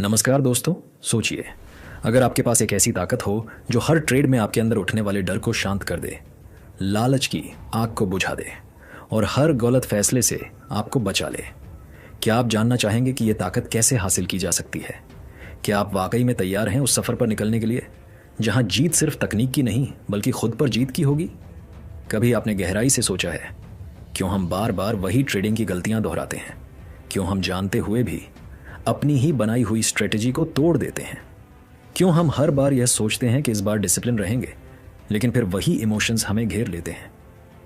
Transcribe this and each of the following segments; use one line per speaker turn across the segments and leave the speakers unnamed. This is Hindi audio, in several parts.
नमस्कार दोस्तों। सोचिए, अगर आपके पास एक ऐसी ताकत हो जो हर ट्रेड में आपके अंदर उठने वाले डर को शांत कर दे, लालच की आग को बुझा दे और हर गलत फैसले से आपको बचा ले। क्या आप जानना चाहेंगे कि यह ताकत कैसे हासिल की जा सकती है? क्या आप वाकई में तैयार हैं उस सफ़र पर निकलने के लिए जहां जीत सिर्फ तकनीक की नहीं बल्कि खुद पर जीत की होगी? कभी आपने गहराई से सोचा है क्यों हम बार बार वही ट्रेडिंग की गलतियां दोहराते हैं? क्यों हम जानते हुए भी अपनी ही बनाई हुई स्ट्रेटजी को तोड़ देते हैं? क्यों हम हर बार यह सोचते हैं कि इस बार डिसिप्लिन रहेंगे, लेकिन फिर वही इमोशंस हमें घेर लेते हैं?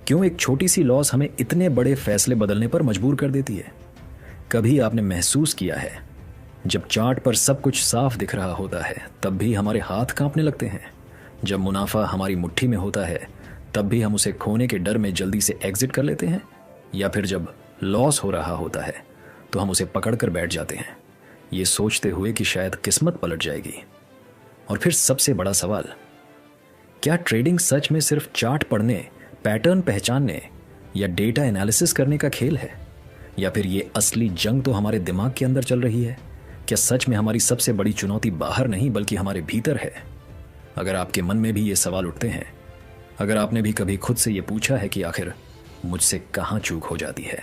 क्यों एक छोटी सी लॉस हमें इतने बड़े फैसले बदलने पर मजबूर कर देती है? कभी आपने महसूस किया है जब चार्ट पर सब कुछ साफ दिख रहा होता है तब भी हमारे हाथ कांपने लगते हैं? जब मुनाफा हमारी मुट्ठी में होता है तब भी हम उसे खोने के डर में जल्दी से एग्जिट कर लेते हैं? या फिर जब लॉस हो रहा होता है तो हम उसे पकड़ कर बैठ जाते हैं, ये सोचते हुए कि शायद किस्मत पलट जाएगी? और फिर सबसे बड़ा सवाल, क्या ट्रेडिंग सच में सिर्फ चार्ट पढ़ने, पैटर्न पहचानने या डेटा एनालिसिस करने का खेल है? या फिर ये असली जंग तो हमारे दिमाग के अंदर चल रही है? क्या सच में हमारी सबसे बड़ी चुनौती बाहर नहीं बल्कि हमारे भीतर है? अगर आपके मन में भी ये सवाल उठते हैं, अगर आपने भी कभी खुद से ये पूछा है कि आखिर मुझसे कहाँ चूक हो जाती है,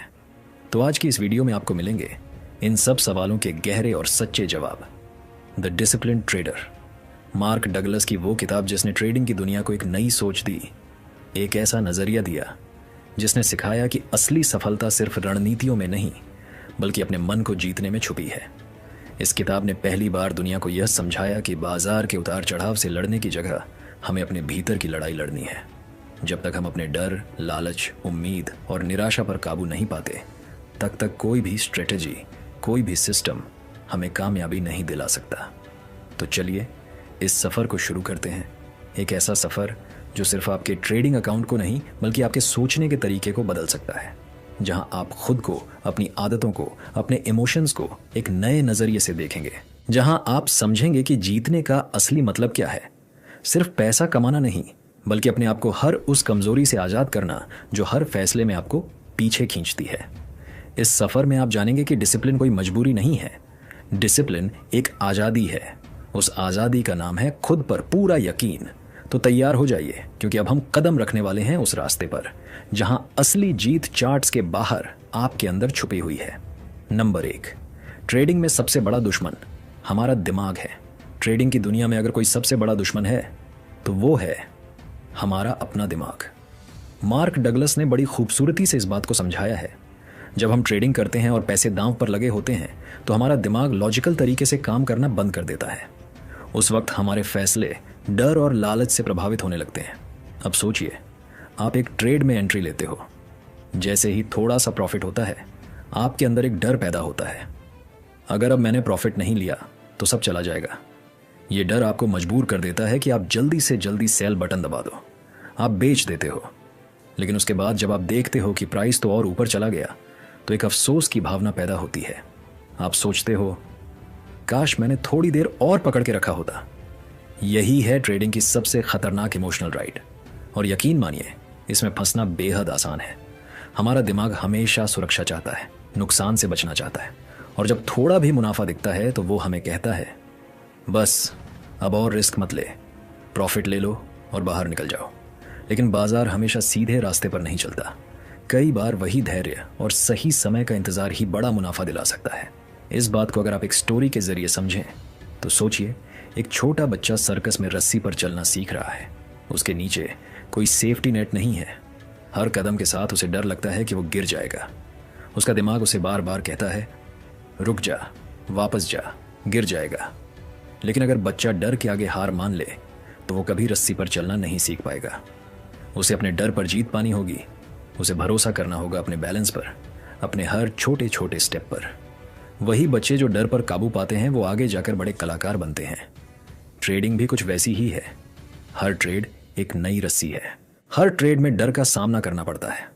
तो आज की इस वीडियो में आपको मिलेंगे इन सब सवालों के गहरे और सच्चे जवाब। The disciplined trader, mark Douglas की वो किताब जिसने ट्रेडिंग की दुनिया को एक नई सोच दी, एक ऐसा नजरिया दिया जिसने सिखाया कि असली सफलता सिर्फ रणनीतियों में नहीं बल्कि अपने मन को जीतने में छुपी है। इस किताब ने पहली बार दुनिया को यह समझाया कि बाजार के उतार चढ़ाव से लड़ने की जगह हमें अपने भीतर की लड़ाई लड़नी है। जब तक हम अपने डर, लालच, उम्मीद और निराशा पर काबू नहीं पाते, तब तक कोई भी स्ट्रेटजी, कोई भी सिस्टम हमें कामयाबी नहीं दिला सकता। तो चलिए इस सफ़र को शुरू करते हैं। एक ऐसा सफ़र जो सिर्फ आपके ट्रेडिंग अकाउंट को नहीं बल्कि आपके सोचने के तरीके को बदल सकता है, जहां आप खुद को, अपनी आदतों को, अपने इमोशंस को एक नए नज़रिए से देखेंगे, जहां आप समझेंगे कि जीतने का असली मतलब क्या है। सिर्फ पैसा कमाना नहीं बल्कि अपने आप को हर उस कमज़ोरी से आज़ाद करना जो हर फैसले में आपको पीछे खींचती है। इस सफ़र में आप जानेंगे कि डिसिप्लिन कोई मजबूरी नहीं है, डिसिप्लिन एक आज़ादी है। उस आज़ादी का नाम है खुद पर पूरा यकीन। तो तैयार हो जाइए, क्योंकि अब हम कदम रखने वाले हैं उस रास्ते पर जहां असली जीत चार्ट्स के बाहर आपके अंदर छुपी हुई है। नंबर 1, ट्रेडिंग में सबसे बड़ा दुश्मन हमारा दिमाग है। ट्रेडिंग की दुनिया में अगर कोई सबसे बड़ा दुश्मन है तो वो है हमारा अपना दिमाग। मार्क डगलस ने बड़ी खूबसूरती से इस बात को समझाया है। जब हम ट्रेडिंग करते हैं और पैसे दांव पर लगे होते हैं तो हमारा दिमाग लॉजिकल तरीके से काम करना बंद कर देता है। उस वक्त हमारे फैसले डर और लालच से प्रभावित होने लगते हैं। अब सोचिए, आप एक ट्रेड में एंट्री लेते हो। जैसे ही थोड़ा सा प्रॉफिट होता है, आपके अंदर एक डर पैदा होता है, अगर अब मैंने प्रॉफिट नहीं लिया तो सब चला जाएगा। ये डर आपको मजबूर कर देता है कि आप जल्दी से जल्दी सेल बटन दबा दो। आप बेच देते हो, लेकिन उसके बाद जब आप देखते हो कि प्राइस तो और ऊपर चला गया तो एक अफसोस की भावना पैदा होती है। आप सोचते हो, काश मैंने थोड़ी देर और पकड़ के रखा होता। यही है ट्रेडिंग की सबसे खतरनाक इमोशनल राइड। और यकीन मानिए, इसमें फंसना बेहद आसान है। हमारा दिमाग हमेशा सुरक्षा चाहता है, नुकसान से बचना चाहता है, और जब थोड़ा भी मुनाफा दिखता है तो वो हमें कहता है, बस अब और रिस्क मत ले, प्रॉफिट ले लो और बाहर निकल जाओ। लेकिन बाजार हमेशा सीधे रास्ते पर नहीं चलता। कई बार वही धैर्य और सही समय का इंतजार ही बड़ा मुनाफा दिला सकता है। इस बात को अगर आप एक स्टोरी के जरिए समझें तो सोचिए, एक छोटा बच्चा सर्कस में रस्सी पर चलना सीख रहा है। उसके नीचे कोई सेफ्टी नेट नहीं है। हर कदम के साथ उसे डर लगता है कि वो गिर जाएगा। उसका दिमाग उसे बार बार कहता है, रुक जा, वापस जा, गिर जाएगा। लेकिन अगर बच्चा डर के आगे हार मान ले तो वो कभी रस्सी पर चलना नहीं सीख पाएगा। उसे अपने डर पर जीत पानी होगी। उसे भरोसा करना होगा अपने बैलेंस पर, अपने हर छोटे छोटे स्टेप पर। वही बच्चे जो डर पर काबू पाते हैं वो आगे जाकर बड़े कलाकार बनते हैं। ट्रेडिंग भी कुछ वैसी ही है। हर ट्रेड एक नई रस्सी है। हर ट्रेड में डर का सामना करना पड़ता है,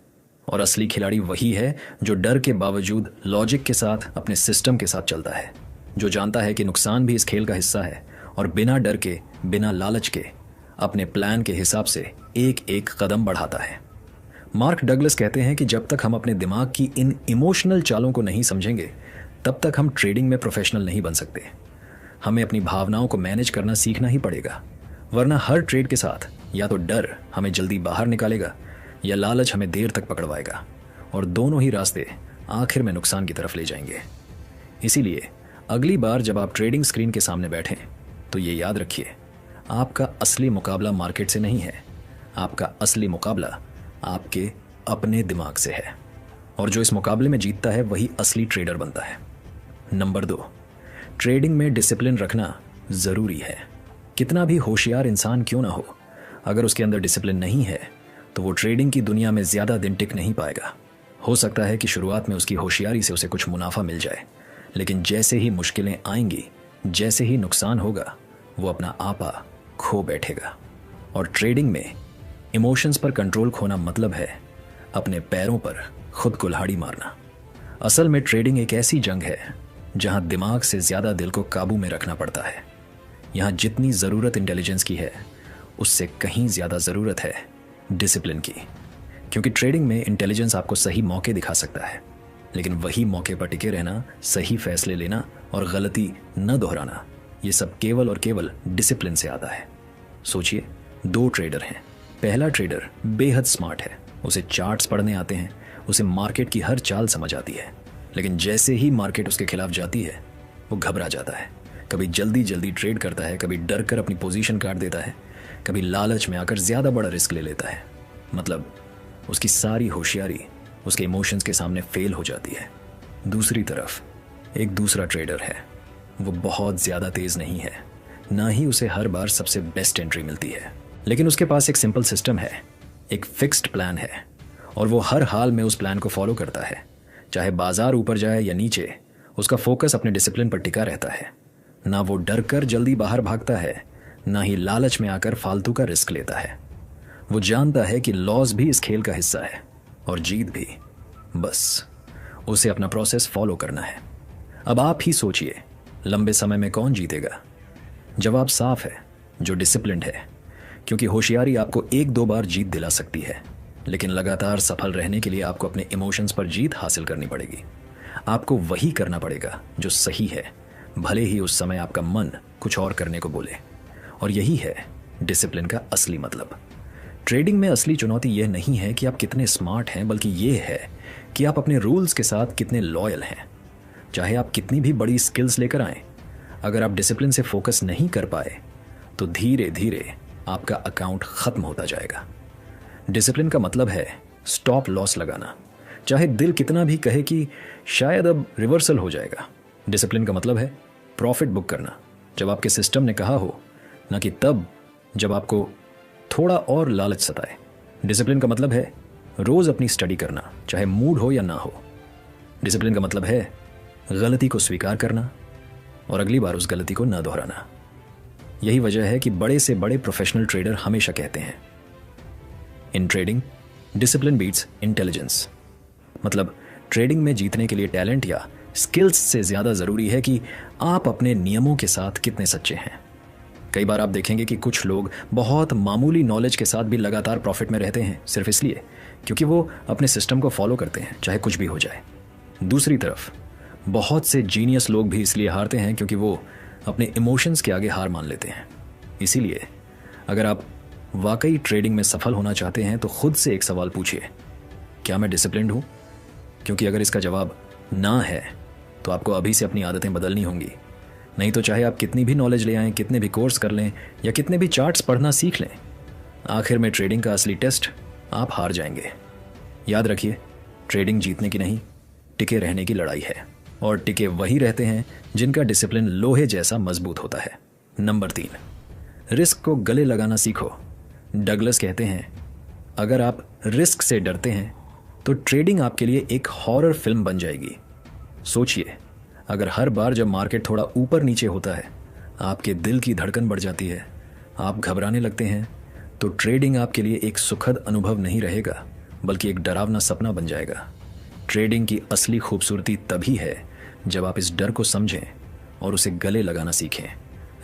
और असली खिलाड़ी वही है जो डर के बावजूद लॉजिक के साथ, अपने सिस्टम के साथ चलता है, जो जानता है कि नुकसान भी इस खेल का हिस्सा है और बिना डर के, बिना लालच के अपने प्लान के हिसाब से एक एक कदम बढ़ाता है। मार्क डगलस कहते हैं कि जब तक हम अपने दिमाग की इन इमोशनल चालों को नहीं समझेंगे तब तक हम ट्रेडिंग में प्रोफेशनल नहीं बन सकते। हमें अपनी भावनाओं को मैनेज करना सीखना ही पड़ेगा, वरना हर ट्रेड के साथ या तो डर हमें जल्दी बाहर निकालेगा या लालच हमें देर तक पकड़वाएगा, और दोनों ही रास्ते आखिर में नुकसान की तरफ ले जाएंगे। इसीलिए अगली बार जब आप ट्रेडिंग स्क्रीन के सामने बैठें तो ये याद रखिए, आपका असली मुकाबला मार्केट से नहीं है, आपका असली मुकाबला आपके अपने दिमाग से है, और जो इस मुकाबले में जीतता है वही असली ट्रेडर बनता है। नंबर 2, ट्रेडिंग में डिसिप्लिन रखना ज़रूरी है। कितना भी होशियार इंसान क्यों ना हो, अगर उसके अंदर डिसिप्लिन नहीं है तो वो ट्रेडिंग की दुनिया में ज़्यादा दिन टिक नहीं पाएगा। हो सकता है कि शुरुआत में उसकी होशियारी से उसे कुछ मुनाफा मिल जाए, लेकिन जैसे ही मुश्किलें आएंगी, जैसे ही नुकसान होगा, वो अपना आपा खो बैठेगा। और ट्रेडिंग में इमोशंस पर कंट्रोल खोना मतलब है अपने पैरों पर खुद कुल्हाड़ी मारना। असल में ट्रेडिंग एक ऐसी जंग है जहां दिमाग से ज़्यादा दिल को काबू में रखना पड़ता है। यहां जितनी ज़रूरत इंटेलिजेंस की है, उससे कहीं ज़्यादा ज़रूरत है डिसिप्लिन की। क्योंकि ट्रेडिंग में इंटेलिजेंस आपको सही मौके दिखा सकता है, लेकिन वही मौके पर टिके रहना, सही फैसले लेना और गलती न दोहराना, ये सब केवल और केवल डिसिप्लिन से आता है। सोचिए, 2 ट्रेडर हैं। पहला ट्रेडर बेहद स्मार्ट है, उसे चार्ट्स पढ़ने आते हैं, उसे मार्केट की हर चाल समझ आती है, लेकिन जैसे ही मार्केट उसके खिलाफ जाती है वो घबरा जाता है। कभी जल्दी जल्दी ट्रेड करता है, कभी डर कर अपनी पोजीशन काट देता है, कभी लालच में आकर ज़्यादा बड़ा रिस्क ले लेता है। मतलब उसकी सारी होशियारी उसके इमोशंस के सामने फेल हो जाती है। दूसरी तरफ एक दूसरा ट्रेडर है, वो बहुत ज़्यादा तेज़ नहीं है, ना ही उसे हर बार सबसे बेस्ट एंट्री मिलती है, लेकिन उसके पास एक सिंपल सिस्टम है, एक फिक्स्ड प्लान है, और वो हर हाल में उस प्लान को फॉलो करता है। चाहे बाजार ऊपर जाए या नीचे, उसका फोकस अपने डिसिप्लिन पर टिका रहता है। ना वो डर कर जल्दी बाहर भागता है, ना ही लालच में आकर फालतू का रिस्क लेता है। वो जानता है कि लॉस भी इस खेल का हिस्सा है और जीत भी। बस उसे अपना प्रोसेस फॉलो करना है। अब आप ही सोचिए, लंबे समय में कौन जीतेगा? जवाब साफ है, जो डिसिप्लिन्ड है। क्योंकि होशियारी आपको 1-2 बार जीत दिला सकती है, लेकिन लगातार सफल रहने के लिए आपको अपने इमोशंस पर जीत हासिल करनी पड़ेगी। आपको वही करना पड़ेगा जो सही है, भले ही उस समय आपका मन कुछ और करने को बोले। और यही है डिसिप्लिन का असली मतलब। ट्रेडिंग में असली चुनौती यह नहीं है कि आप कितने स्मार्ट हैं, बल्कि यह है कि आप अपने रूल्स के साथ कितने लॉयल हैं। चाहे आप कितनी भी बड़ी स्किल्स लेकर आएं, अगर आप डिसिप्लिन से फोकस नहीं कर पाए तो धीरे धीरे आपका अकाउंट खत्म होता जाएगा। डिसिप्लिन का मतलब है स्टॉप लॉस लगाना, चाहे दिल कितना भी कहे कि शायद अब रिवर्सल हो जाएगा। डिसिप्लिन का मतलब है प्रॉफिट बुक करना जब आपके सिस्टम ने कहा हो, ना कि तब जब आपको थोड़ा और लालच सताए। डिसिप्लिन का मतलब है रोज अपनी स्टडी करना, चाहे मूड हो या ना हो। डिसिप्लिन का मतलब है गलती को स्वीकार करना और अगली बार उस गलती को न दोहराना। यही वजह है कि बड़े से बड़े प्रोफेशनल ट्रेडर हमेशा कहते हैं, in trading discipline beats intelligence. मतलब ट्रेडिंग में जीतने के लिए टैलेंट या स्किल्स से ज़्यादा ज़रूरी है कि आप अपने नियमों के साथ कितने सच्चे हैं। कई बार आप देखेंगे कि कुछ लोग बहुत मामूली नॉलेज के साथ भी लगातार प्रॉफिट में रहते हैं, सिर्फ इसलिए क्योंकि वो अपने सिस्टम को फॉलो करते हैं, चाहे कुछ भी हो जाए। दूसरी तरफ बहुत से जीनियस लोग भी इसलिए हारते हैं क्योंकि वो अपने इमोशंस के आगे हार मान लेते हैं। इसीलिए अगर आप वाकई ट्रेडिंग में सफल होना चाहते हैं तो खुद से एक सवाल पूछिए, क्या मैं डिसिप्लिन्ड हूँ? क्योंकि अगर इसका जवाब ना है तो आपको अभी से अपनी आदतें बदलनी होंगी। नहीं तो चाहे आप कितनी भी नॉलेज ले आएं, कितने भी कोर्स कर लें या कितने भी चार्ट्स पढ़ना सीख लें, आखिर में ट्रेडिंग का असली टेस्ट आप हार जाएंगे। याद रखिए, ट्रेडिंग जीतने की नहीं, टिके रहने की लड़ाई है, और टिके वही रहते हैं जिनका डिसिप्लिन लोहे जैसा मजबूत होता है। नंबर 3, रिस्क को गले लगाना सीखो। डगलस कहते हैं, अगर आप रिस्क से डरते हैं तो ट्रेडिंग आपके लिए एक हॉरर फिल्म बन जाएगी। सोचिए, अगर हर बार जब मार्केट थोड़ा ऊपर नीचे होता है आपके दिल की धड़कन बढ़ जाती है, आप घबराने लगते हैं, तो ट्रेडिंग आपके लिए एक सुखद अनुभव नहीं रहेगा, बल्कि एक डरावना सपना बन जाएगा। ट्रेडिंग की असली खूबसूरती तभी है जब आप इस डर को समझें और उसे गले लगाना सीखें।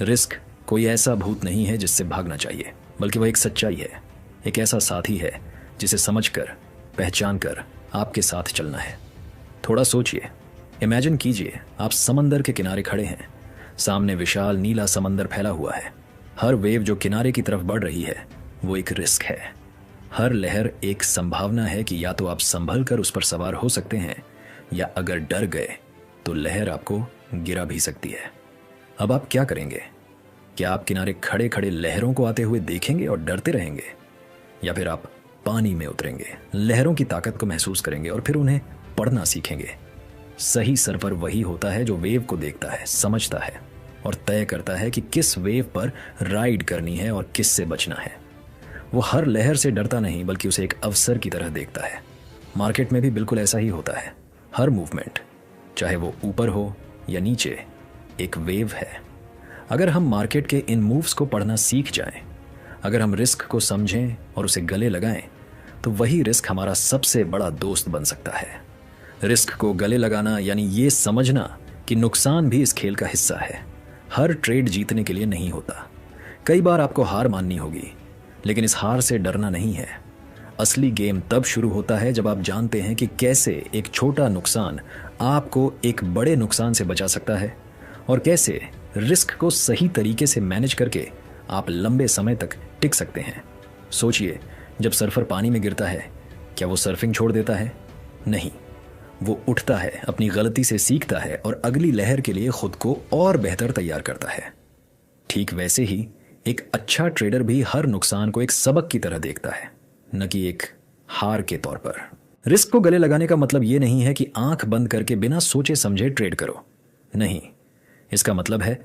रिस्क कोई ऐसा भूत नहीं है जिससे भागना चाहिए, बल्कि वह एक सच्चाई है, एक ऐसा साथी है जिसे समझकर, पहचान कर आपके साथ चलना है। थोड़ा सोचिए, इमेजिन कीजिए आप समंदर के किनारे खड़े हैं, सामने विशाल नीला समंदर फैला हुआ है। हर वेव जो किनारे की तरफ बढ़ रही है वो एक रिस्क है। हर लहर एक संभावना है कि या तो आप संभल कर उस पर सवार हो सकते हैं, या अगर डर गए तो लहर आपको गिरा भी सकती है। अब आप क्या करेंगे? क्या आप किनारे खड़े खड़े लहरों को आते हुए देखेंगे और डरते रहेंगे, या फिर आप पानी में उतरेंगे, लहरों की ताकत को महसूस करेंगे और फिर उन्हें पढ़ना सीखेंगे? सही सर्फर वही होता है जो वेव को देखता है, समझता है और तय करता है कि किस वेव पर राइड करनी है और किस से बचना है। वो हर लहर से डरता नहीं, बल्कि उसे एक अवसर की तरह देखता है। मार्केट में भी बिल्कुल ऐसा ही होता है। हर मूवमेंट, चाहे वो ऊपर हो या नीचे, एक वेव है। अगर हम मार्केट के इन मूव्स को पढ़ना सीख जाएं, अगर हम रिस्क को समझें और उसे गले लगाएं, तो वही रिस्क हमारा सबसे बड़ा दोस्त बन सकता है। रिस्क को गले लगाना यानी ये समझना कि नुकसान भी इस खेल का हिस्सा है। हर ट्रेड जीतने के लिए नहीं होता। कई बार आपको हार माननी होगी, लेकिन इस हार से डरना नहीं है। असली गेम तब शुरू होता है जब आप जानते हैं कि कैसे एक छोटा नुकसान आपको एक बड़े नुकसान से बचा सकता है, और कैसे रिस्क को सही तरीके से मैनेज करके आप लंबे समय तक टिक सकते हैं। सोचिए, जब सर्फर पानी में गिरता है, क्या वो सर्फिंग छोड़ देता है? नहीं, वो उठता है, अपनी गलती से सीखता है और अगली लहर के लिए खुद को और बेहतर तैयार करता है। ठीक वैसे ही एक अच्छा ट्रेडर भी हर नुकसान को एक सबक की तरह देखता है, न कि एक हार के तौर पर। रिस्क को गले लगाने का मतलब ये नहीं है कि आंख बंद करके बिना सोचे समझे ट्रेड करो। नहीं, इसका मतलब है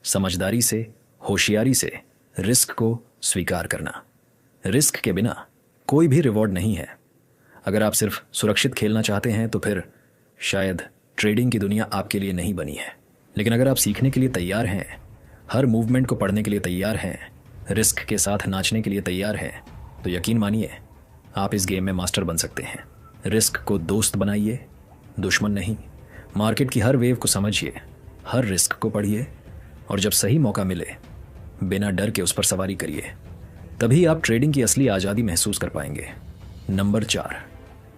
समझदारी से, होशियारी से रिस्क को स्वीकार करना। रिस्क के बिना कोई भी रिवॉर्ड नहीं है। अगर आप सिर्फ सुरक्षित खेलना चाहते हैं तो फिर शायद ट्रेडिंग की दुनिया आपके लिए नहीं बनी है। लेकिन अगर आप सीखने के लिए तैयार हैं, हर मूवमेंट को पढ़ने के लिए तैयार हैं, रिस्क के साथ नाचने के लिए तैयार हैं, तो यकीन मानिए आप इस गेम में मास्टर बन सकते हैं। रिस्क को दोस्त बनाइए, दुश्मन नहीं। मार्केट की हर वेव को समझिए, हर रिस्क को पढ़िए, और जब सही मौका मिले बिना डर के उस पर सवारी करिए। तभी आप ट्रेडिंग की असली आज़ादी महसूस कर पाएंगे। नंबर 4,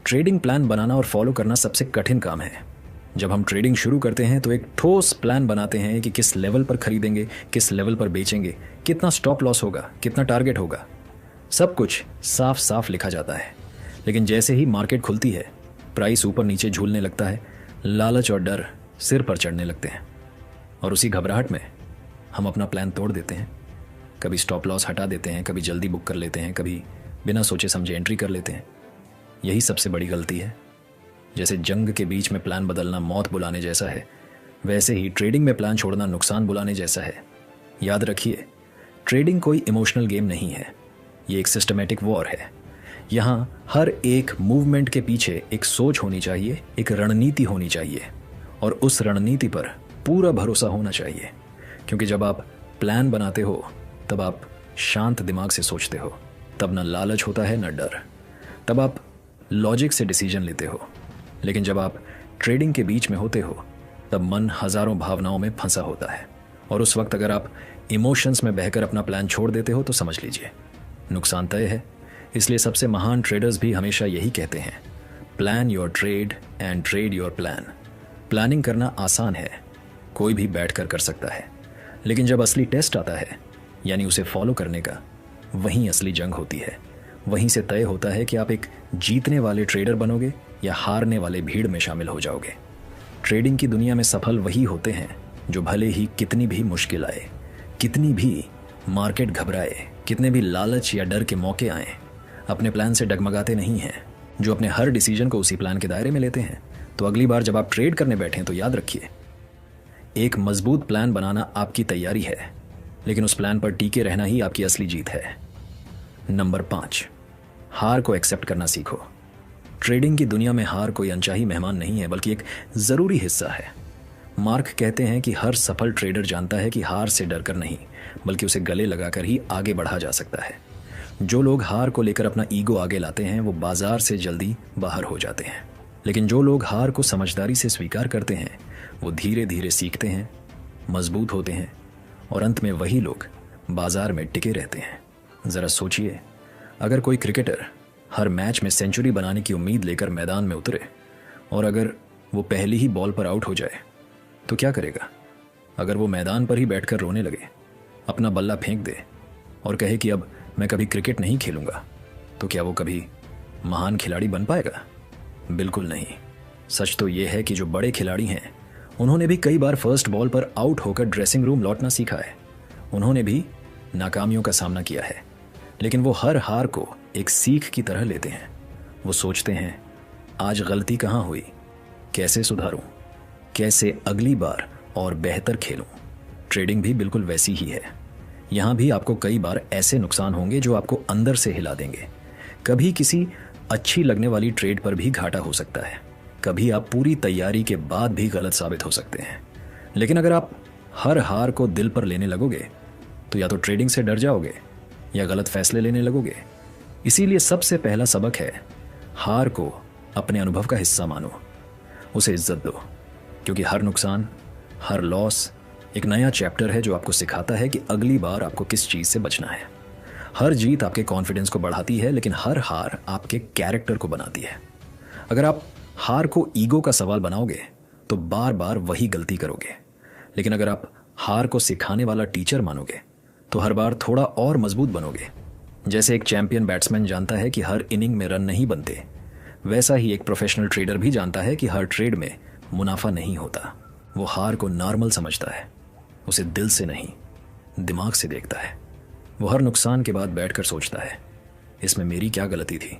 ट्रेडिंग प्लान बनाना और फॉलो करना सबसे कठिन काम है। जब हम ट्रेडिंग शुरू करते हैं तो एक ठोस प्लान बनाते हैं कि किस लेवल पर खरीदेंगे, किस लेवल पर बेचेंगे, कितना स्टॉप लॉस होगा, कितना टारगेट होगा। सब कुछ साफ साफ लिखा जाता है। लेकिन जैसे ही मार्केट खुलती है, प्राइस ऊपर नीचे झूलने लगता है, लालच और डर सिर पर चढ़ने लगते हैं, और उसी घबराहट में हम अपना प्लान तोड़ देते हैं। कभी स्टॉप लॉस हटा देते हैं, कभी जल्दी बुक कर लेते हैं, कभी बिना सोचे समझे एंट्री कर लेते हैं। यही सबसे बड़ी गलती है। जैसे जंग के बीच में प्लान बदलना मौत बुलाने जैसा है, वैसे ही ट्रेडिंग में प्लान छोड़ना नुकसान बुलाने जैसा है। याद रखिए, ट्रेडिंग कोई इमोशनल गेम नहीं है, ये एक सिस्टमैटिक वॉर है। यहाँ हर एक मूवमेंट के पीछे एक सोच होनी चाहिए, एक रणनीति होनी चाहिए, और उस रणनीति पर पूरा भरोसा होना चाहिए। क्योंकि जब आप प्लान बनाते हो तब आप शांत दिमाग से सोचते हो, तब ना लालच होता है ना डर, तब आप लॉजिक से डिसीजन लेते हो। लेकिन जब आप ट्रेडिंग के बीच में होते हो तब मन हजारों भावनाओं में फंसा होता है, और उस वक्त अगर आप इमोशंस में बहकर अपना प्लान छोड़ देते हो तो समझ लीजिए नुकसान तय है। इसलिए सबसे महान ट्रेडर्स भी हमेशा यही कहते हैं, plan your trade and trade your plan. Planning करना आसान है, कोई भी बैठकर कर सकता है, लेकिन जब असली टेस्ट आता है, यानी उसे फॉलो करने का, वहीं असली जंग होती है। वहीं से तय होता है कि आप एक जीतने वाले ट्रेडर बनोगे या हारने वाले भीड़ में शामिल हो जाओगे। ट्रेडिंग की दुनिया में सफल वही होते हैं जो भले ही कितनी भी मुश्किल आए, कितनी भी मार्केट घबराए, कितने भी लालच या डर के मौके आए, अपने प्लान से डगमगाते नहीं हैं, जो अपने हर डिसीजन को उसी प्लान के दायरे में लेते हैं। तो अगली बार जब आप ट्रेड करने बैठें तो याद रखिए, एक मजबूत प्लान बनाना आपकी तैयारी है, लेकिन उस प्लान पर टिके रहना ही आपकी असली जीत है। नंबर 5, हार को एक्सेप्ट करना सीखो। ट्रेडिंग की दुनिया में हार कोई अनचाही मेहमान नहीं है, बल्कि एक ज़रूरी हिस्सा है। मार्क कहते हैं कि हर सफल ट्रेडर जानता है कि हार से डरकर नहीं, बल्कि उसे गले लगाकर ही आगे बढ़ा जा सकता है। जो लोग हार को लेकर अपना ईगो आगे लाते हैं वो बाजार से जल्दी बाहर हो जाते हैं, लेकिन जो लोग हार को समझदारी से स्वीकार करते हैं वो धीरे धीरे सीखते हैं, मजबूत होते हैं, और अंत में वही लोग बाजार में टिके रहते हैं। ज़रा सोचिए, अगर कोई क्रिकेटर हर मैच में सेंचुरी बनाने की उम्मीद लेकर मैदान में उतरे और अगर वो पहली ही बॉल पर आउट हो जाए तो क्या करेगा? अगर वो मैदान पर ही बैठकर रोने लगे, अपना बल्ला फेंक दे और कहे कि अब मैं कभी क्रिकेट नहीं खेलूंगा, तो क्या वो कभी महान खिलाड़ी बन पाएगा? बिल्कुल नहीं। सच तो ये है कि जो बड़े खिलाड़ी हैं उन्होंने भी कई बार फर्स्ट बॉल पर आउट होकर ड्रेसिंग रूम लौटना सीखा है। उन्होंने भी नाकामियों का सामना किया है, लेकिन वो हर हार को एक सीख की तरह लेते हैं। वो सोचते हैं, आज गलती कहाँ हुई, कैसे सुधारूं, कैसे अगली बार और बेहतर खेलूं। ट्रेडिंग भी बिल्कुल वैसी ही है। यहाँ भी आपको कई बार ऐसे नुकसान होंगे जो आपको अंदर से हिला देंगे। कभी किसी अच्छी लगने वाली ट्रेड पर भी घाटा हो सकता है, कभी आप पूरी तैयारी के बाद भी गलत साबित हो सकते हैं। लेकिन अगर आप हर हार को दिल पर लेने लगोगे तो या तो ट्रेडिंग से डर जाओगे या गलत फैसले लेने लगोगे। इसीलिए सबसे पहला सबक है, हार को अपने अनुभव का हिस्सा मानो, उसे इज्जत दो, क्योंकि हर नुकसान, हर लॉस एक नया चैप्टर है जो आपको सिखाता है कि अगली बार आपको किस चीज़ से बचना है। हर जीत आपके कॉन्फिडेंस को बढ़ाती है, लेकिन हर हार आपके कैरेक्टर को बनाती है। अगर आप हार को ईगो का सवाल बनाओगे तो बार बार वही गलती करोगे, लेकिन अगर आप हार को सिखाने वाला टीचर मानोगे तो हर बार थोड़ा और मजबूत बनोगे। जैसे एक चैंपियन बैट्समैन जानता है कि हर इनिंग में रन नहीं बनते, वैसा ही एक प्रोफेशनल ट्रेडर भी जानता है कि हर ट्रेड में मुनाफा नहीं होता। वो हार को नॉर्मल समझता है, उसे दिल से नहीं दिमाग से देखता है। वो हर नुकसान के बाद बैठकर सोचता है, इसमें मेरी क्या गलती थी,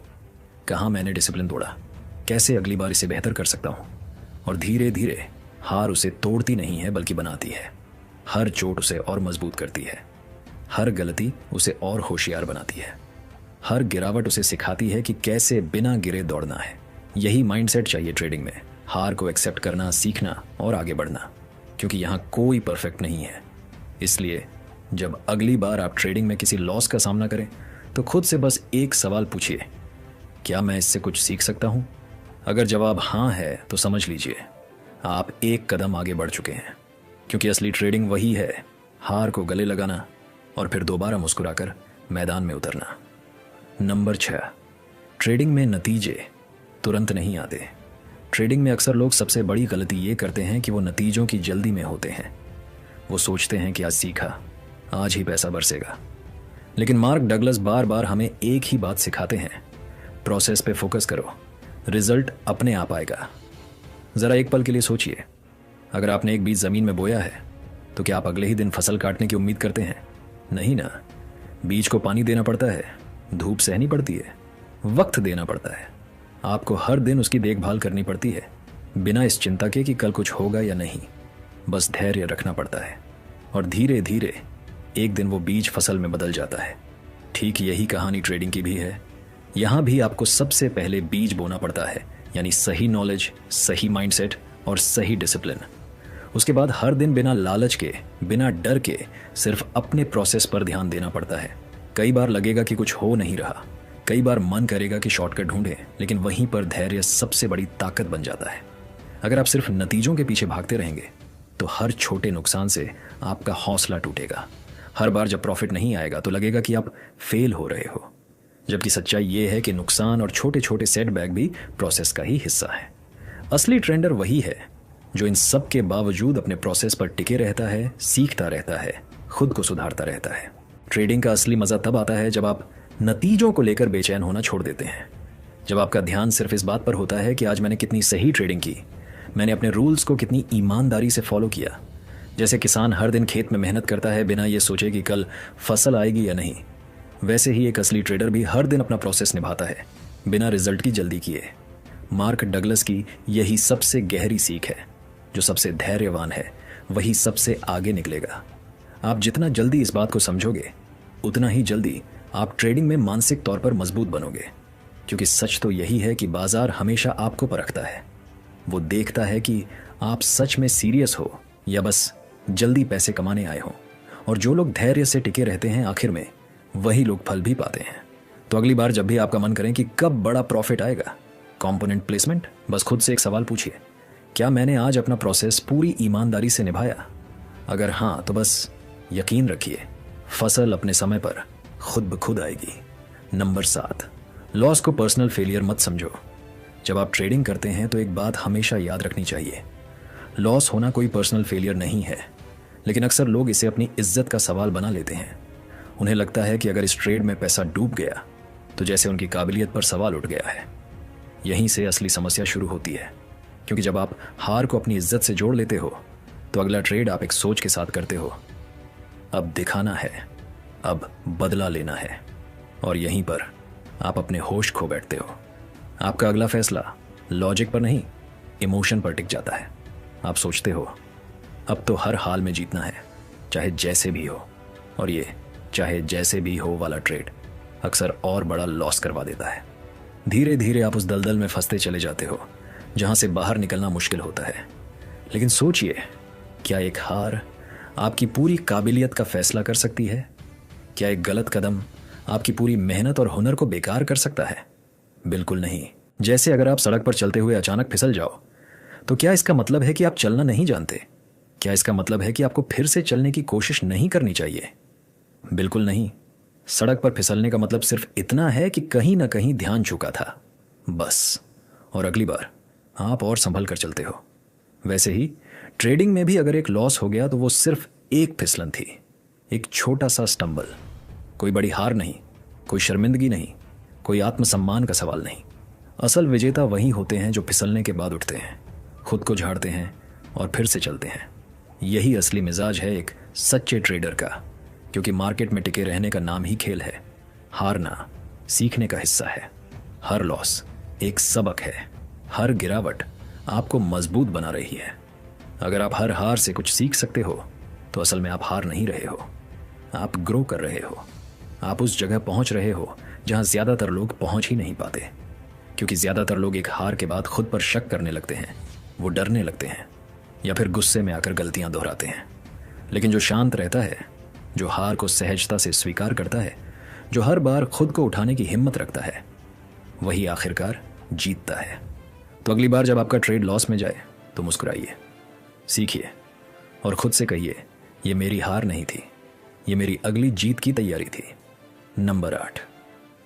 कहाँ मैंने डिसिप्लिन तोड़ा, कैसे अगली बार इसे बेहतर कर सकता हूँ। और धीरे धीरे हार उसे तोड़ती नहीं है बल्कि बनाती है। हर चोट उसे और मजबूत करती है, हर गलती उसे और होशियार बनाती है, हर गिरावट उसे सिखाती है कि कैसे बिना गिरे दौड़ना है। यही माइंडसेट चाहिए ट्रेडिंग में, हार को एक्सेप्ट करना सीखना और आगे बढ़ना, क्योंकि यहाँ कोई परफेक्ट नहीं है। इसलिए जब अगली बार आप ट्रेडिंग में किसी लॉस का सामना करें तो खुद से बस एक सवाल पूछिए, क्या मैं इससे कुछ सीख सकता हूँ? अगर जवाब हाँ है तो समझ लीजिए आप एक कदम आगे बढ़ चुके हैं, क्योंकि असली ट्रेडिंग वही है, हार को गले लगाना और फिर दोबारा मुस्कुराकर मैदान में उतरना। नंबर 6, ट्रेडिंग में नतीजे तुरंत नहीं आते। ट्रेडिंग में अक्सर लोग सबसे बड़ी गलती ये करते हैं कि वो नतीजों की जल्दी में होते हैं। वो सोचते हैं कि आज सीखा, आज ही पैसा बरसेगा। लेकिन मार्क डगलस बार बार हमें एक ही बात सिखाते हैं, प्रोसेस पे फोकस करो, रिजल्ट अपने आप आएगा। ज़रा एक पल के लिए सोचिए, अगर आपने एक बीज ज़मीन में बोया है तो क्या आप अगले ही दिन फसल काटने की उम्मीद करते हैं? नहीं ना। बीज को पानी देना पड़ता है, धूप सहनी पड़ती है, वक्त देना पड़ता है। आपको हर दिन उसकी देखभाल करनी पड़ती है, बिना इस चिंता के कि कल कुछ होगा या नहीं। बस धैर्य रखना पड़ता है और धीरे धीरे एक दिन वो बीज फसल में बदल जाता है। ठीक यही कहानी ट्रेडिंग की भी है। यहाँ भी आपको सबसे पहले बीज बोना पड़ता है, यानी सही नॉलेज, सही माइंडसेट और सही डिसिप्लिन। उसके बाद हर दिन बिना लालच के, बिना डर के सिर्फ अपने प्रोसेस पर ध्यान देना पड़ता है। कई बार लगेगा कि कुछ हो नहीं रहा, कई बार मन करेगा कि शॉर्टकट ढूंढें, लेकिन वहीं पर धैर्य सबसे बड़ी ताकत बन जाता है। अगर आप सिर्फ नतीजों के पीछे भागते रहेंगे तो हर छोटे नुकसान से आपका हौसला टूटेगा। हर बार जब प्रॉफिट नहीं आएगा तो लगेगा कि आप फेल हो रहे हो, जबकि सच्चाई ये है कि नुकसान और छोटे छोटे सेटबैक भी प्रोसेस का ही हिस्सा है। असली ट्रेंडर वही है जो इन सब के बावजूद अपने प्रोसेस पर टिके रहता है, सीखता रहता है, खुद को सुधारता रहता है। ट्रेडिंग का असली मजा तब आता है जब आप नतीजों को लेकर बेचैन होना छोड़ देते हैं, जब आपका ध्यान सिर्फ इस बात पर होता है कि आज मैंने कितनी सही ट्रेडिंग की, मैंने अपने रूल्स को कितनी ईमानदारी से फॉलो किया। जैसे किसान हर दिन खेत में मेहनत करता है बिना ये सोचे कि कल फसल आएगी या नहीं, वैसे ही एक असली ट्रेडर भी हर दिन अपना प्रोसेस निभाता है बिना रिजल्ट की जल्दी किए। मार्क डगलस की यही सबसे गहरी सीख है, जो सबसे धैर्यवान है वही सबसे आगे निकलेगा। आप जितना जल्दी इस बात को समझोगे उतना ही जल्दी आप ट्रेडिंग में मानसिक तौर पर मजबूत बनोगे, क्योंकि सच तो यही है कि बाजार हमेशा आपको परखता है। वो देखता है कि आप सच में सीरियस हो या बस जल्दी पैसे कमाने आए हो, और जो लोग धैर्य से टिके रहते हैं आखिर में वही लोग फल भी पाते हैं। तो अगली बार जब भी आपका मन करें कि कब बड़ा प्रॉफिट आएगा, कंपोनेंट प्लेसमेंट, बस खुद से एक सवाल पूछिए, क्या मैंने आज अपना प्रोसेस पूरी ईमानदारी से निभाया? अगर हाँ तो बस यकीन रखिए फसल अपने समय पर खुद ब खुद आएगी। नंबर 7, लॉस को पर्सनल फेलियर मत समझो। जब आप ट्रेडिंग करते हैं तो एक बात हमेशा याद रखनी चाहिए, लॉस होना कोई पर्सनल फेलियर नहीं है, लेकिन अक्सर लोग इसे अपनी इज्जत का सवाल बना लेते हैं। उन्हें लगता है कि अगर इस ट्रेड में पैसा डूब गया तो जैसे उनकी काबिलियत पर सवाल उठ गया है। यहीं से असली समस्या शुरू होती है, क्योंकि जब आप हार को अपनी इज्जत से जोड़ लेते हो तो अगला ट्रेड आप एक सोच के साथ करते हो, अब दिखाना है, अब बदला लेना है, और यहीं पर आप अपने होश खो बैठते हो। आपका अगला फैसला लॉजिक पर नहीं, इमोशन पर टिक जाता है। आप सोचते हो अब तो हर हाल में जीतना है, चाहे जैसे भी हो, और ये चाहे जैसे भी हो वाला ट्रेड अक्सर और बड़ा लॉस करवा देता है। धीरे धीरे आप उस दलदल में फंसते चले जाते हो जहां से बाहर निकलना मुश्किल होता है। लेकिन सोचिए, क्या एक हार आपकी पूरी काबिलियत का फैसला कर सकती है? क्या एक गलत कदम आपकी पूरी मेहनत और हुनर को बेकार कर सकता है? बिल्कुल नहीं। जैसे अगर आप सड़क पर चलते हुए अचानक फिसल जाओ तो क्या इसका मतलब है कि आप चलना नहीं जानते? क्या इसका मतलब है कि आपको फिर से चलने की कोशिश नहीं करनी चाहिए? बिल्कुल नहीं। सड़क पर फिसलने का मतलब सिर्फ इतना है कि कहीं ना कहीं ध्यान चूका था, बस। और अगली बार आप और संभल कर चलते हो। वैसे ही ट्रेडिंग में भी अगर एक लॉस हो गया तो वो सिर्फ एक फिसलन थी, एक छोटा सा स्टंबल। कोई बड़ी हार नहीं, कोई शर्मिंदगी नहीं, कोई आत्मसम्मान का सवाल नहीं। असल विजेता वही होते हैं जो फिसलने के बाद उठते हैं, खुद को झाड़ते हैं और फिर से चलते हैं। यही असली मिजाज है एक सच्चे ट्रेडर का, क्योंकि मार्केट में टिके रहने का नाम ही खेल है। हारना सीखने का हिस्सा है। हर लॉस एक सबक है। हर गिरावट आपको मजबूत बना रही है। अगर आप हर हार से कुछ सीख सकते हो तो असल में आप हार नहीं रहे हो, आप ग्रो कर रहे हो। आप उस जगह पहुंच रहे हो जहां ज्यादातर लोग पहुंच ही नहीं पाते, क्योंकि ज्यादातर लोग एक हार के बाद खुद पर शक करने लगते हैं, वो डरने लगते हैं या फिर गुस्से में आकर गलतियां दोहराते हैं। लेकिन जो शांत रहता है, जो हार को सहजता से स्वीकार करता है, जो हर बार खुद को उठाने की हिम्मत रखता है, वही आखिरकार जीतता है। तो अगली बार जब आपका ट्रेड लॉस में जाए तो मुस्कुराइए, सीखिए और खुद से कहिए, ये मेरी हार नहीं थी, ये मेरी अगली जीत की तैयारी थी। नंबर 8,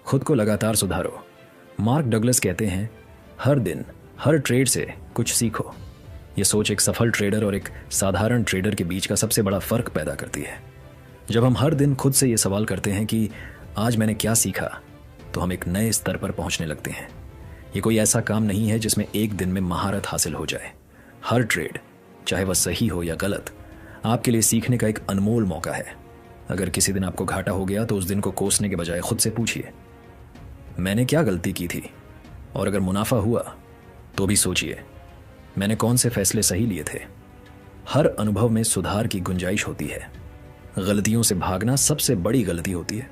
खुद को लगातार सुधारो। मार्क डगलस कहते हैं, हर दिन हर ट्रेड से कुछ सीखो। ये सोच एक सफल ट्रेडर और एक साधारण ट्रेडर के बीच का सबसे बड़ा फर्क पैदा करती है। जब हम हर दिन खुद से ये सवाल करते हैं कि आज मैंने क्या सीखा, तो हम एक नए स्तर पर पहुंचने लगते हैं। ये कोई ऐसा काम नहीं है जिसमें एक दिन में महारत हासिल हो जाए। हर ट्रेड, चाहे वह सही हो या गलत, आपके लिए सीखने का एक अनमोल मौका है। अगर किसी दिन आपको घाटा हो गया तो उस दिन को कोसने के बजाय खुद से पूछिए, मैंने क्या गलती की थी? और अगर मुनाफा हुआ तो भी सोचिए, मैंने कौन से फैसले सही लिए थे? हर अनुभव में सुधार की गुंजाइश होती है। गलतियों से भागना सबसे बड़ी गलती होती है,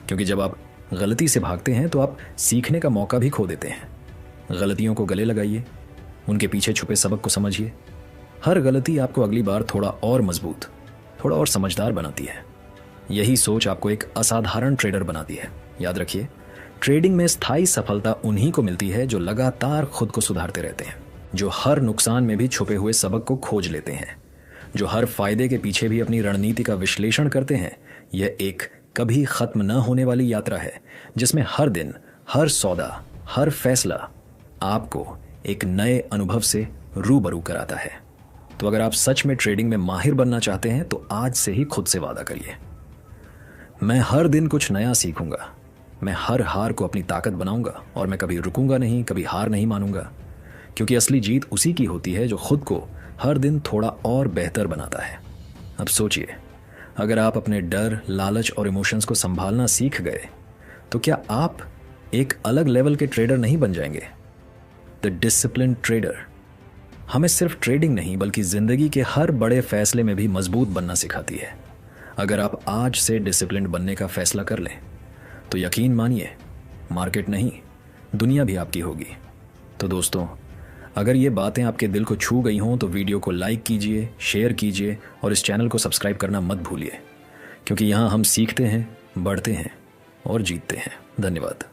क्योंकि जब आप गलती से भागते हैं तो आप सीखने का मौका भी खो देते हैं। गलतियों को गले लगाइए, उनके पीछे छुपे सबक को समझिए। हर गलती आपको अगली बार थोड़ा और मजबूत, थोड़ा और समझदार बनाती है। यही सोच आपको एक असाधारण ट्रेडर बनाती है। याद रखिए, ट्रेडिंग में स्थायी सफलता उन्हीं को मिलती है जो लगातार खुद को सुधारते रहते हैं, जो हर नुकसान में भी छुपे हुए सबक को खोज लेते हैं, जो हर फायदे के पीछे भी अपनी रणनीति का विश्लेषण करते हैं। यह एक कभी खत्म न होने वाली यात्रा है, जिसमें हर दिन, हर सौदा, हर फैसला आपको एक नए अनुभव से रूबरू कराता है। तो अगर आप सच में ट्रेडिंग में माहिर बनना चाहते हैं तो आज से ही खुद से वादा करिए, मैं हर दिन कुछ नया सीखूंगा, मैं हर हार को अपनी ताकत बनाऊंगा और मैं कभी रुकूंगा नहीं, कभी हार नहीं मानूंगा। क्योंकि असली जीत उसी की होती है जो खुद को हर दिन थोड़ा और बेहतर बनाता है। अब सोचिए, अगर आप अपने डर, लालच और इमोशंस को संभालना सीख गए तो क्या आप एक अलग लेवल के ट्रेडर नहीं बन जाएंगे? द डिसिप्लिन ट्रेडर हमें सिर्फ ट्रेडिंग नहीं बल्कि जिंदगी के हर बड़े फैसले में भी मजबूत बनना सिखाती है। अगर आप आज से डिसिप्लिन बनने का फैसला कर लें तो यकीन मानिए, मार्केट नहीं, दुनिया भी आपकी होगी। तो दोस्तों, अगर ये बातें आपके दिल को छू गई हों तो वीडियो को लाइक कीजिए, शेयर कीजिए और इस चैनल को सब्सक्राइब करना मत भूलिए, क्योंकि यहाँ हम सीखते हैं, बढ़ते हैं और जीतते हैं। धन्यवाद।